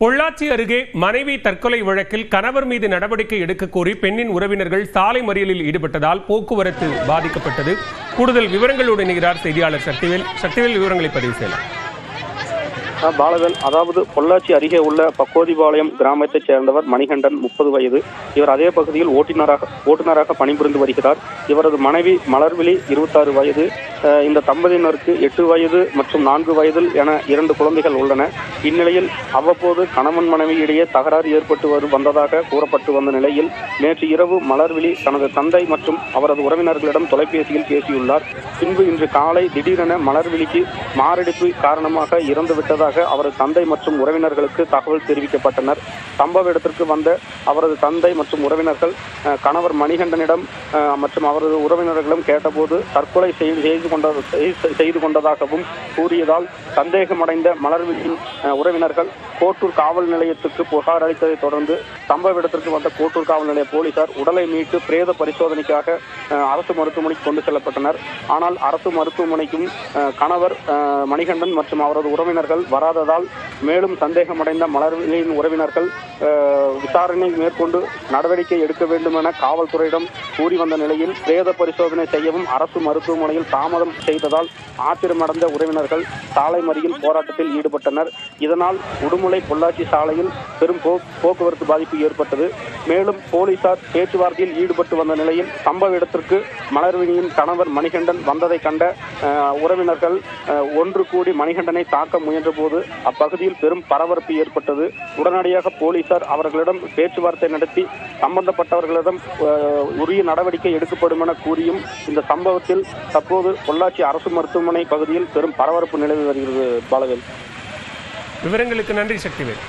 பொள்ளாச்சி அருகே மனைவி தற்கொலை வழக்கில் கணவர் மீது நடவடிக்கை எடுக்க கோரி பெண்ணின் உறவினர்கள் சாலை மறியலில் ஈடுபட்டதால் போக்குவரத்து பாதிக்கப்பட்டது. கூடுதல் விவரங்களோடு இணைகிறார் செய்தியாளர் சக்திவேல். விவரங்களை பதிவு செய்யலாம். பாலவேல், அதாவது பொள்ளாச்சி அருகே உள்ள பக்கோதிபாளையம் கிராமத்தைச் சேர்ந்தவர் மணிகண்டன், 30 வயது. இவர் அதே பகுதியில் ஓட்டுநராக பணிபுரிந்து வருகிறார். இவரது மனைவி மலர்விழி, 26 வயது. இந்த தம்பதியினருக்கு 8 வயது மற்றும் 4 வயதில் என 2 குழந்தைகள் உள்ளன. இந்நிலையில் அவ்வப்போது கணவன் மனைவியிடையே தகராறு ஏற்பட்டு வந்ததாக கூறப்பட்டு வந்த நிலையில் நேற்று இரவு மலர்விழி தனது தந்தை மற்றும் அவரது உறவினர்களிடம் தொலைபேசியில் பேசியுள்ளார். பின்பு இன்று காலை திடீரென மலர்விழிக்கு மாரடைப்பு காரணமாக இறந்துவிட்டதாக அவரது தந்தை மற்றும் உறவினர்களுக்கு தகவல் தெரிவிக்கப்பட்டனர். சம்பவ இடத்திற்கு வந்த அவரது தந்தை மற்றும் உறவினர்கள் கணவர் மணிகண்டனிடம் மற்றும் அவரது உறவினர்களிடம் கேட்டபோது தற்கொலை செய்து கொண்டதாகவும் கூறியதால் சந்தேகமடைந்த மலர்விழியின் உறவினர்கள் கோட்டூர் காவல் நிலையத்துக்கு புகார் அளித்ததை தொடர்ந்து சம்பவ இடத்திற்கு வந்த கோட்டூர் காவல் நிலைய போலீசார் உடலை மீட்டு பிரேத பரிசோதனைக்காக அரசு மருத்துவமனைக்கு கொண்டு செல்லப்பட்டனர். ஆனால் அரசு மருத்துவமனைக்கும் கணவர் மணிகண்டன் மற்றும் அவரது உறவினர்கள் வராததால் மேலும் சந்தேகமடைந்த மலர்விழியின் உறவினர்கள் விசாரணை மேற்கொண்டு நடவடிக்கை எடுக்க வேண்டும் என காவல்துறையிடம் கூறி வந்த நிலையில் பிரேத பரிசோதனை செய்யவும் அரசு மருத்துவமனையில் தாமதம் செய்ததால் ஆத்திரமடைந்த உறவினர்கள் சாலை மறியல் போராட்டத்தில் ஈடுபட்டனர். இதனால் உடுமலை பொள்ளாச்சி சாலையில் பெரும் போக்குவரத்து பாதிப்பு ஏற்பட்டது. மேலும் போலீசார் பேச்சுவார்த்தையில் ஈடுபட்டு வந்த நிலையில் சம்பவ இடத்திற்கு மலர்விழியின் கணவர் மணிகண்டன் வந்ததை கண்ட உறவினர்கள் ஒன்று கூடி மணிகண்டனை தாக்க முயன்ற போது அப்பகுதியில் பெரும் பரபரப்பு ஏற்பட்டது. உடனடியாக போலீசார் அவர்களிடம் பேச்சுவார்த்தை நடத்தி சம்பந்தப்பட்டவர்களிடம் உரிய நடவடிக்கை எடுக்கப்படும் என கூறியும் இந்த சம்பவத்தில் தற்போது பொள்ளாச்சி அரசு மருத்துவமனை பகுதியில் பெரும் பரபரப்பு நிலவி வருகிறது. பாலவேல், விவரங்களுக்கு நன்றி சக்திவேல்.